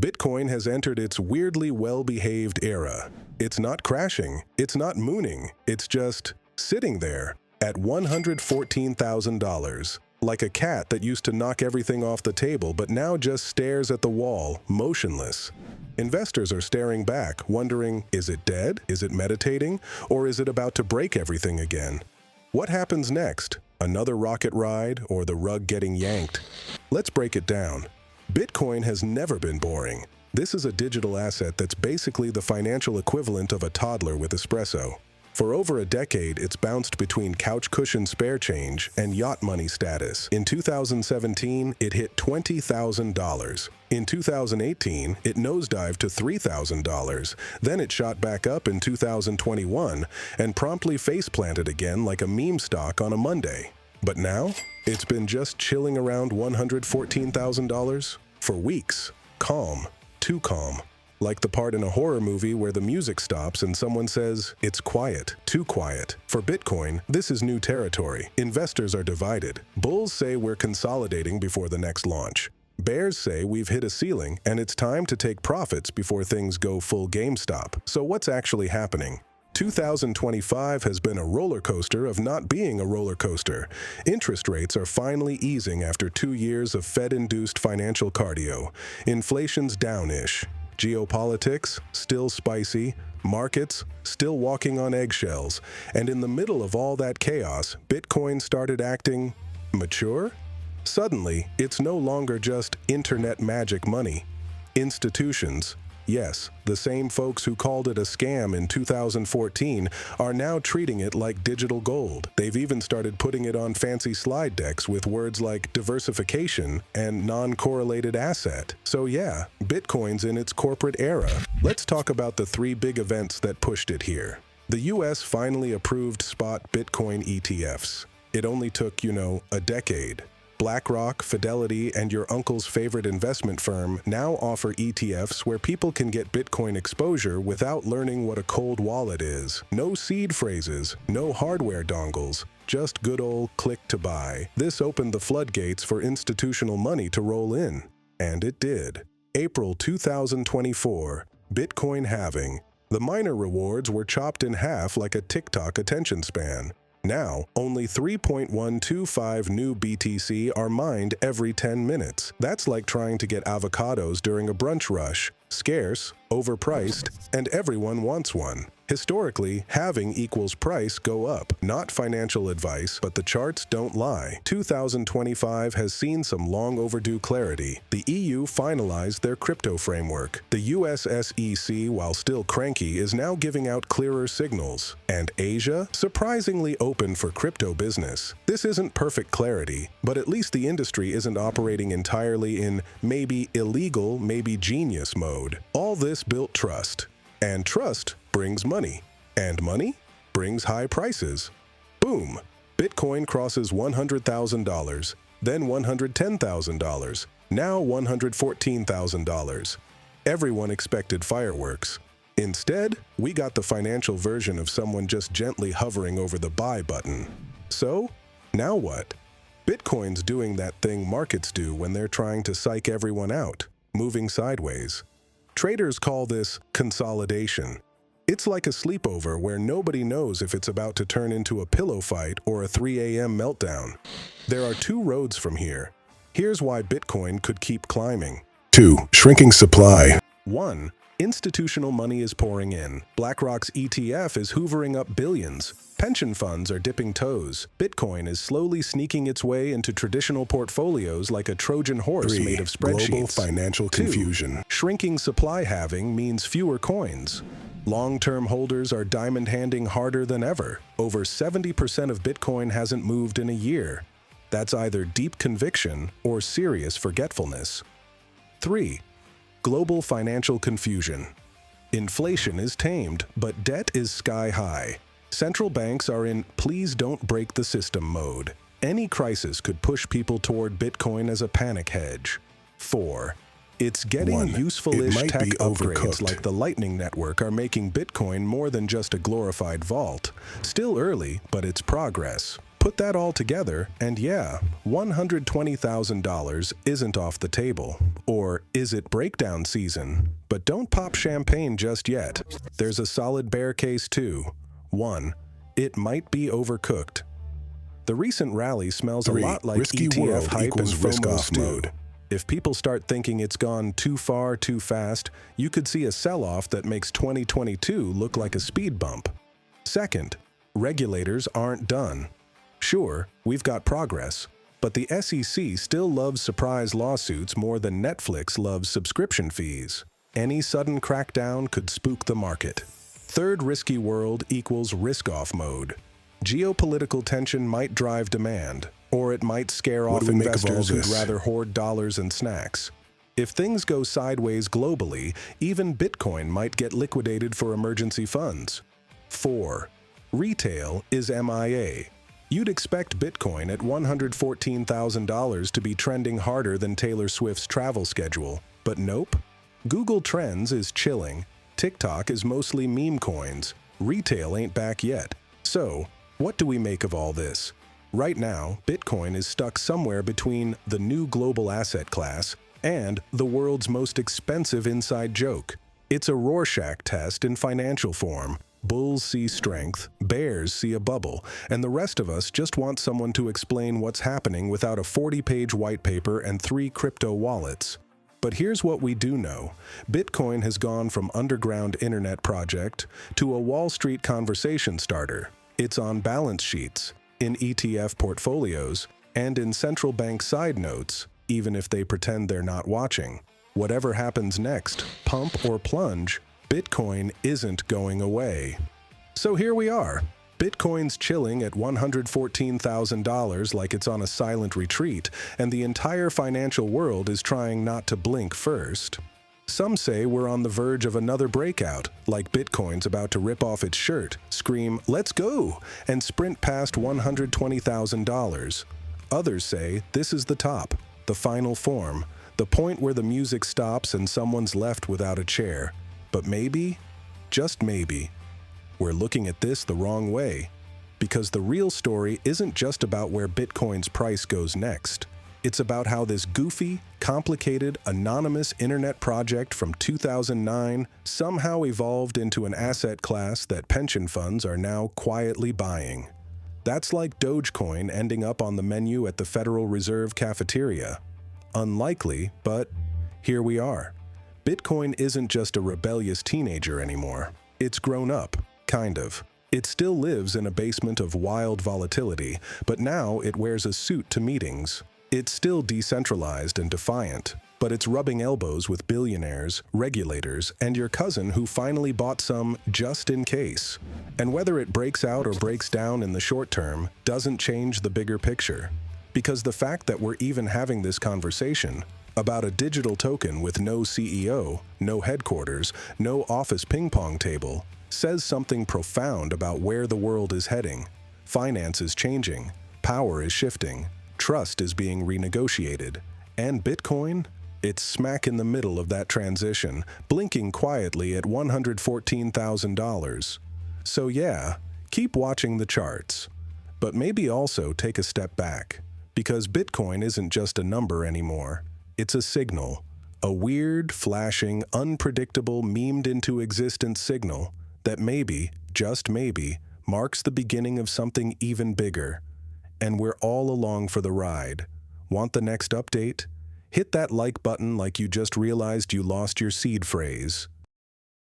Bitcoin has entered its weirdly well-behaved era. It's not crashing, it's not mooning, it's just sitting there at $114,000. Like a cat that used to knock everything off the table but now just stares at the wall, motionless. Investors are staring back, wondering, is it dead? Is it meditating? Or is it about to break everything again? What happens next? Another rocket ride or the rug getting yanked? Let's break it down. Bitcoin has never been boring. This is a digital asset that's basically the financial equivalent of a toddler with espresso. For over a decade, it's bounced between couch cushion spare change and yacht money status. In 2017, it hit $20,000. In 2018, it nosedived to $3,000. Then it shot back up in 2021 and promptly face-planted again like a meme stock on a Monday. But now, it's been just chilling around $114,000 for weeks. Calm. Too calm. Like the part in a horror movie where the music stops and someone says, "It's quiet, too quiet." For Bitcoin, this is new territory. Investors are divided. Bulls say we're consolidating before the next launch. Bears say we've hit a ceiling and it's time to take profits before things go full GameStop. So what's actually happening? 2025 has been a roller coaster of not being a roller coaster. Interest rates are finally easing after 2 years of Fed-induced financial cardio. Inflation's down-ish. Geopolitics, still spicy. Markets, still walking on eggshells. And in the middle of all that chaos, Bitcoin started acting mature? Suddenly, it's no longer just internet magic money. Institutions, yes, the same folks who called it a scam in 2014 are now treating it like digital gold. They've even started putting it on fancy slide decks with words like diversification and non-correlated asset. So yeah, Bitcoin's in its corporate era. Let's talk about the 3 big events that pushed it here. The US finally approved spot Bitcoin ETFs. It only took, a decade. BlackRock, Fidelity, and your uncle's favorite investment firm now offer ETFs where people can get Bitcoin exposure without learning what a cold wallet is. No seed phrases, no hardware dongles, just good old click to buy. This opened the floodgates for institutional money to roll in. And it did. April 2024, Bitcoin halving. The miner rewards were chopped in half like a TikTok attention span. Now, only 3.125 new BTC are mined every 10 minutes. That's like trying to get avocados during a brunch rush. Scarce, overpriced, and everyone wants one. Historically, halving equals price go up. Not financial advice, but the charts don't lie. 2025 has seen some long overdue clarity. The EU finalized their crypto framework. The US SEC, while still cranky, is now giving out clearer signals. And Asia, surprisingly open for crypto business. This isn't perfect clarity, but at least the industry isn't operating entirely in maybe illegal, maybe genius mode. All this built trust. And trust brings money. And money brings high prices. Boom! Bitcoin crosses $100,000, then $110,000, now $114,000. Everyone expected fireworks. Instead, we got the financial version of someone just gently hovering over the buy button. So, now what? Bitcoin's doing that thing markets do when they're trying to psych everyone out, moving sideways. Traders call this consolidation. It's like a sleepover where nobody knows if it's about to turn into a pillow fight or a 3 a.m. meltdown. There are 2 roads from here. Here's why Bitcoin could keep climbing. 2. Shrinking supply. 1. Institutional money is pouring in. BlackRock's ETF is hoovering up billions. Pension funds are dipping toes. Bitcoin is slowly sneaking its way into traditional portfolios like a Trojan horse 3. made of spreadsheets. Global financial 2. confusion. Shrinking supply halving means fewer coins. Long-term holders are diamond-handing harder than ever. Over 70% of Bitcoin hasn't moved in a year. That's either deep conviction or serious forgetfulness. 3. Global financial confusion. Inflation is tamed, but debt is sky-high. Central banks are in please don't break the system mode. Any crisis could push people toward Bitcoin as a panic hedge. 4. It's getting 1. useful-ish It might tech be upgrades overcooked. like the Lightning Network are making Bitcoin more than just a glorified vault. Still early, but it's progress. Put that all together, and yeah, $120,000 isn't off the table. Or is it breakdown season? But don't pop champagne just yet. There's a solid bear case too. 1. It might be overcooked. The recent rally smells a lot like ETF hype and FOMO stew. If people start thinking it's gone too far too fast, you could see a sell-off that makes 2022 look like a speed bump. Second, regulators aren't done. Sure, we've got progress, but the SEC still loves surprise lawsuits more than Netflix loves subscription fees. Any sudden crackdown could spook the market. Third risky world equals risk-off mode. Geopolitical tension might drive demand, or it might scare off investors who'd rather hoard dollars and snacks. If things go sideways globally, even Bitcoin might get liquidated for emergency funds. 4. Retail is MIA. You'd expect Bitcoin at $114,000 to be trending harder than Taylor Swift's travel schedule, but nope. Google Trends is chilling, TikTok is mostly meme coins, retail ain't back yet. So, what do we make of all this? Right now, Bitcoin is stuck somewhere between the new global asset class and the world's most expensive inside joke. It's a Rorschach test in financial form. Bulls see strength, bears see a bubble, and the rest of us just want someone to explain what's happening without a 40-page white paper and 3 crypto wallets. But here's what we do know. Bitcoin has gone from underground internet project to a Wall Street conversation starter. It's on balance sheets, in ETF portfolios, and in central bank side notes, even if they pretend they're not watching. Whatever happens next, pump or plunge, Bitcoin isn't going away. So here we are. Bitcoin's chilling at $114,000 like it's on a silent retreat, and the entire financial world is trying not to blink first. Some say we're on the verge of another breakout, like Bitcoin's about to rip off its shirt, scream, "Let's go!" and sprint past $120,000. Others say this is the top, the final form, the point where the music stops and someone's left without a chair. But maybe, just maybe, we're looking at this the wrong way, because the real story isn't just about where Bitcoin's price goes next. It's about how this goofy, complicated, anonymous internet project from 2009 somehow evolved into an asset class that pension funds are now quietly buying. That's like Dogecoin ending up on the menu at the Federal Reserve cafeteria. Unlikely, but here we are. Bitcoin isn't just a rebellious teenager anymore. It's grown up, kind of. It still lives in a basement of wild volatility, but now it wears a suit to meetings. It's still decentralized and defiant, but it's rubbing elbows with billionaires, regulators, and your cousin who finally bought some just in case. And whether it breaks out or breaks down in the short term doesn't change the bigger picture. Because the fact that we're even having this conversation about a digital token with no CEO, no headquarters, no office ping-pong table, says something profound about where the world is heading. Finance is changing, power is shifting, trust is being renegotiated, and Bitcoin? It's smack in the middle of that transition, blinking quietly at $114,000. So yeah, keep watching the charts. But maybe also take a step back, because Bitcoin isn't just a number anymore. It's a signal, a weird, flashing, unpredictable, memed into existence signal that maybe, just maybe, marks the beginning of something even bigger. And we're all along for the ride. Want the next update? Hit that like button like you just realized you lost your seed phrase.